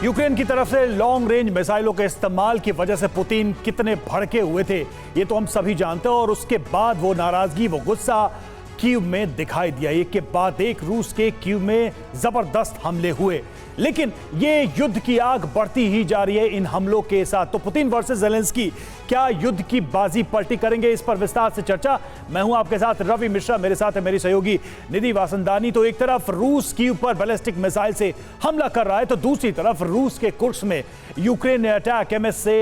Ukraine की तरफ से लॉन्ग रेंज मिसाइलों के इस्तेमाल की वजह से पुतिन कितने भड़के हुए थे ये तो हम सभी जानते हैं। और उसके बाद वो नाराजगी, वो गुस्सा कीव में दिखाई दिया। एक के बाद एक रूस के कीव में जबरदस्त हमले हुए, लेकिन ये युद्ध की आग बढ़ती ही जा रही है इन हमलों के साथ। तो पुतिन वर्सेस ज़ेलेंस्की क्या युद्ध की बाजी पलटी करेंगे, इस पर विस्तार से चर्चा। मैं हूं आपके साथ रवि मिश्रा, मेरे साथ है मेरी सहयोगी निधि वासंदानी। तो एक तरफ रूस कीव पर बैलिस्टिक मिसाइल से हमला कर रहा है, तो दूसरी तरफ रूस के कुर्स्क में यूक्रेन ने अटैक एमएस से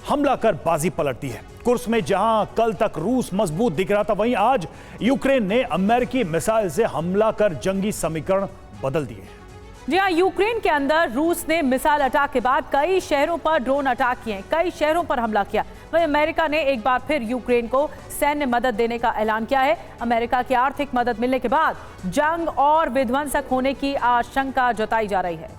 हमला कर बाजी पलटती है। कुर्स्क में जहां कल तक रूस मजबूत दिख रहा था, वहीं आज यूक्रेन ने अमेरिकी मिसाइल से हमला कर जंगी समीकरण बदल दिए। जी हाँ, यूक्रेन के अंदर रूस ने मिसाइल अटैक के बाद कई शहरों पर ड्रोन अटैक किए, कई शहरों पर हमला किया। वहीं अमेरिका ने एक बार फिर यूक्रेन को सैन्य मदद देने का ऐलान किया है। अमेरिका की आर्थिक मदद मिलने के बाद जंग और विध्वंसक होने की आशंका जताई जा रही है।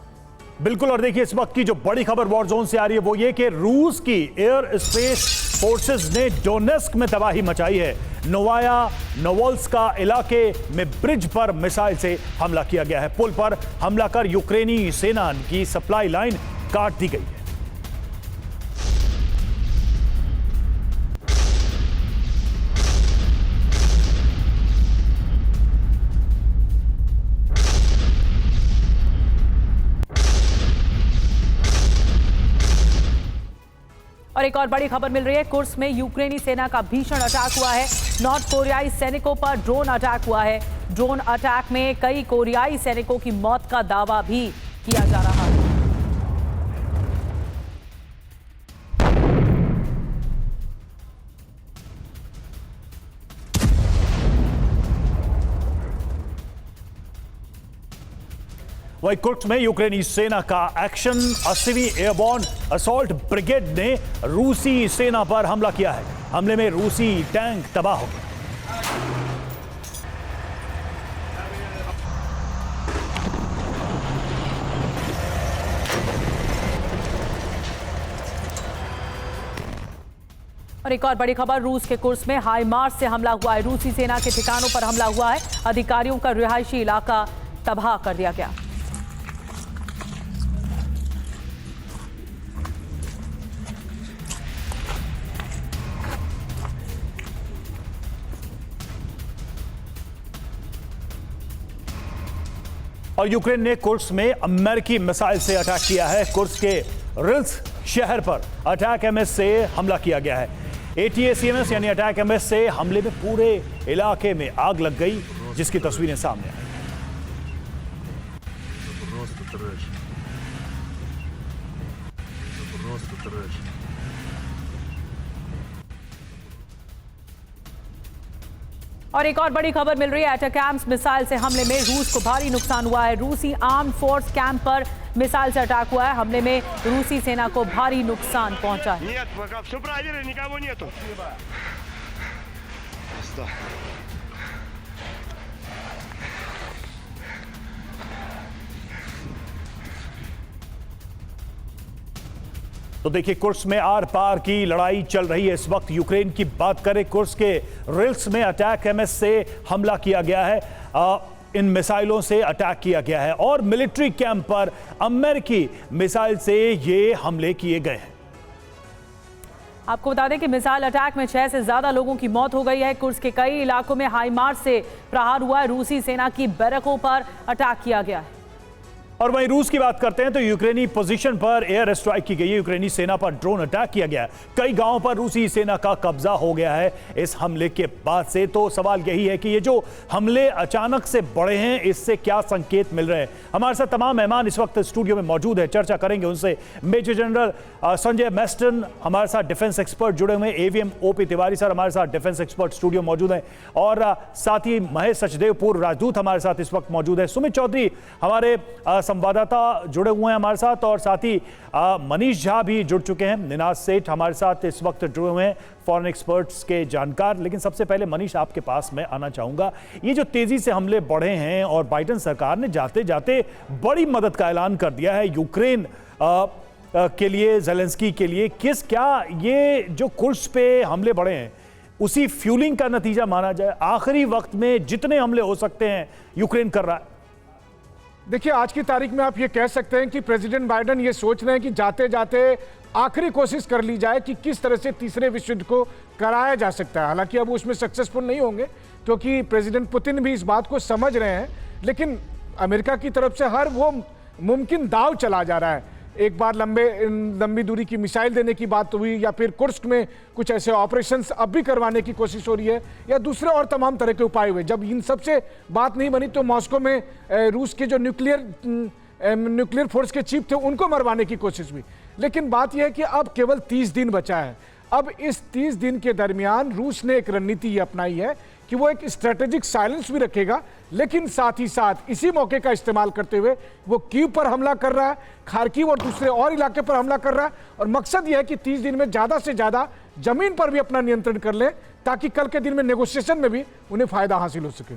बिल्कुल, और देखिए इस वक्त की जो बड़ी खबर वॉर जोन से आ रही है वो ये कि रूस की एयर स्पेस फोर्सेस ने डोनेस्क में तबाही मचाई है। नोवाया नोवोल्स्का इलाके में ब्रिज पर मिसाइल से हमला किया गया है। पुल पर हमला कर यूक्रेनी सेना की सप्लाई लाइन काट दी गई है। और एक और बड़ी खबर मिल रही है, कुर्स्क में यूक्रेनी सेना का भीषण अटैक हुआ है। नॉर्थ कोरियाई सैनिकों पर ड्रोन अटैक हुआ है। ड्रोन अटैक में कई कोरियाई सैनिकों की मौत का दावा भी किया जा रहा है। वहीं कुर्स्क में यूक्रेनी सेना का एक्शन, 80वीं एयरबॉर्न असॉल्ट ब्रिगेड ने रूसी सेना पर हमला किया है। हमले में रूसी टैंक तबाह हो गए। और एक और बड़ी खबर, रूस के कुर्स्क में हाइमार्स से हमला हुआ है। रूसी सेना के ठिकानों पर हमला हुआ है। अधिकारियों का रिहायशी इलाका तबाह कर दिया गया। और यूक्रेन ने कुर्स्क में अमेरिकी मिसाइल से अटैक किया है। कुर्स्क के रिल्स शहर पर अटैक एमएस से हमला किया गया है। ATACMS यानी अटैक एमएस से हमले में पूरे इलाके में आग लग गई, जिसकी तस्वीरें सामने आई। और एक और बड़ी खबर मिल रही है, एटाकैम्स मिसाइल से हमले में रूस को भारी नुकसान हुआ है। रूसी आर्म्ड फोर्स कैंप पर मिसाइल से अटैक हुआ है। हमले में रूसी सेना को भारी नुकसान पहुंचा है। तो देखिए कुर्स्क में आर पार की लड़ाई चल रही है इस वक्त। यूक्रेन की बात करें, कुर्स्क के रिल्स में अटैक एमएस से हमला किया गया है। इन मिसाइलों से अटैक किया गया है और मिलिट्री कैंप पर अमेरिकी मिसाइल से ये हमले किए गए हैं। आपको बता दें कि मिसाइल अटैक में 6 से ज्यादा लोगों की मौत हो गई है। कुर्स्क के कई इलाकों में हाइमार्स से प्रहार हुआ है। रूसी सेना की बैरकों पर अटैक किया गया है। और वहीं रूस की बात करते हैं तो यूक्रेनी पोजीशन पर एयर स्ट्राइक की गई है। यूक्रेनी सेना पर ड्रोन अटैक किया गया है। कई गांवों पर रूसी सेना का कब्जा हो गया है इस हमले के बाद से। तो सवाल यही है कि ये जो हमले अचानक से बढ़े हैं, इससे क्या संकेत मिल रहे हैं। हमारे साथ तमाम मेहमान इस वक्त स्टूडियो में मौजूद है, चर्चा करेंगे उनसे। मेजर जनरल संजय मैस्टन हमारे साथ डिफेंस एक्सपर्ट जुड़े हुए हैं। AVM OP तिवारी सर हमारे साथ डिफेंस एक्सपर्ट स्टूडियो मौजूद हैं। और साथ ही महेश सचदेव पूर्व राजदूत हमारे साथ इस वक्त मौजूद है। सुमित चौधरी हमारे संवाददाता जुड़े हुए हैं हमारे साथ, और साथ ही मनीष झा भी जुड़ चुके हैं। निनाद सेठ हमारे साथ इस वक्त जुड़े हुए हैं, फॉरेन एक्सपर्ट्स के जानकार। लेकिन सबसे पहले मनीष, आपके पास मैं आना चाहूंगा। ये जो तेजी से हमले बढ़े हैं और बाइडेन सरकार ने जाते जाते बड़ी मदद का ऐलान कर दिया है यूक्रेन के लिए, ज़ेलेंस्की के लिए, क्या ये जो कुर्स्क पे हमले बढ़े हैं उसी फ्यूलिंग का नतीजा माना जाए? आखिरी वक्त में जितने हमले हो सकते हैं यूक्रेन कर रहा है। देखिए, आज की तारीख में आप ये कह सकते हैं कि प्रेसिडेंट बाइडेन ये सोच रहे हैं कि जाते जाते आखिरी कोशिश कर ली जाए कि किस तरह से तीसरे विश्व युद्ध को कराया जा सकता है। हालांकि अब उसमें सक्सेसफुल नहीं होंगे क्योंकि प्रेसिडेंट पुतिन भी इस बात को समझ रहे हैं, लेकिन अमेरिका की तरफ से हर वो मुमकिन दाव चला जा रहा है। एक बार लंबी दूरी की मिसाइल देने की बात हुई, या फिर कुर्स्क में कुछ ऐसे ऑपरेशंस अब भी करवाने की कोशिश हो रही है, या दूसरे और तमाम तरह के उपाय हुए। जब इन सब से बात नहीं बनी तो मॉस्को में रूस के जो न्यूक्लियर फोर्स के चीफ थे उनको मरवाने की कोशिश हुई। लेकिन बात यह है कि अब केवल 30 दिन बचा है। अब इस 30 दिन के दरमियान रूस ने एक रणनीति ये अपनाई है कि वो एक स्ट्रेटेजिक साइलेंस भी रखेगा, लेकिन साथ ही साथ इसी मौके का इस्तेमाल करते हुए वो कीव पर हमला कर रहा है, खार्किव और दूसरे और इलाके पर हमला कर रहा है। और मकसद यह है कि 30 दिन में ज़्यादा से ज़्यादा जमीन पर भी अपना नियंत्रण कर ले, ताकि कल के दिन में नेगोशिएशन में भी उन्हें फायदा हासिल हो सके।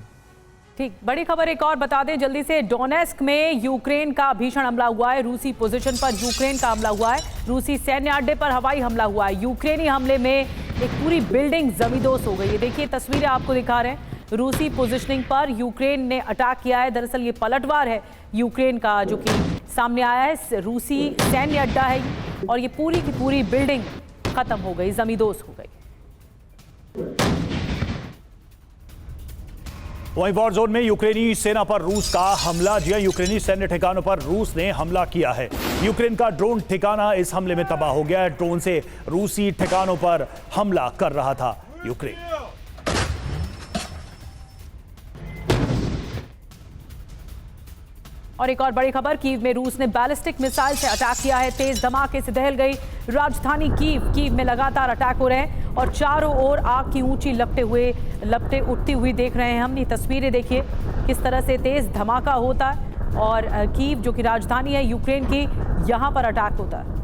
ठीक, बड़ी खबर एक और बता दें जल्दी से। डोनेस्क में यूक्रेन का भीषण हमला हुआ है। रूसी पोजीशन पर यूक्रेन का हमला हुआ है। रूसी सैन्य अड्डे पर हवाई हमला हुआ है। यूक्रेनी हमले में एक पूरी बिल्डिंग जमींदोज हो गई है। देखिए तस्वीरें आपको दिखा रहे हैं। रूसी पोजीशनिंग पर यूक्रेन ने अटैक किया है। दरअसल ये पलटवार है यूक्रेन का जो कि सामने आया है। रूसी सैन्य अड्डा है और ये पूरी की पूरी बिल्डिंग खत्म हो गई, जमींदोज हो गई। वहीं वॉर जोन में यूक्रेनी सेना पर रूस का हमला। जी हां, यूक्रेनी सैन्य ठिकानों पर रूस ने हमला किया है। यूक्रेन का ड्रोन ठिकाना इस हमले में तबाह हो गया है। ड्रोन से रूसी ठिकानों पर हमला कर रहा था यूक्रेन। और एक और बड़ी खबर, कीव में रूस ने बैलिस्टिक मिसाइल से अटैक किया है। तेज धमाके से दहल गई राजधानी कीव में लगातार अटैक हो रहे हैं और चारों ओर आग की ऊंची लपटें उठती हुई देख रहे हैं हम। ये तस्वीरें देखिए किस तरह से तेज धमाका होता है और कीव जो कि राजधानी है यूक्रेन की, यहां पर अटैक होता है।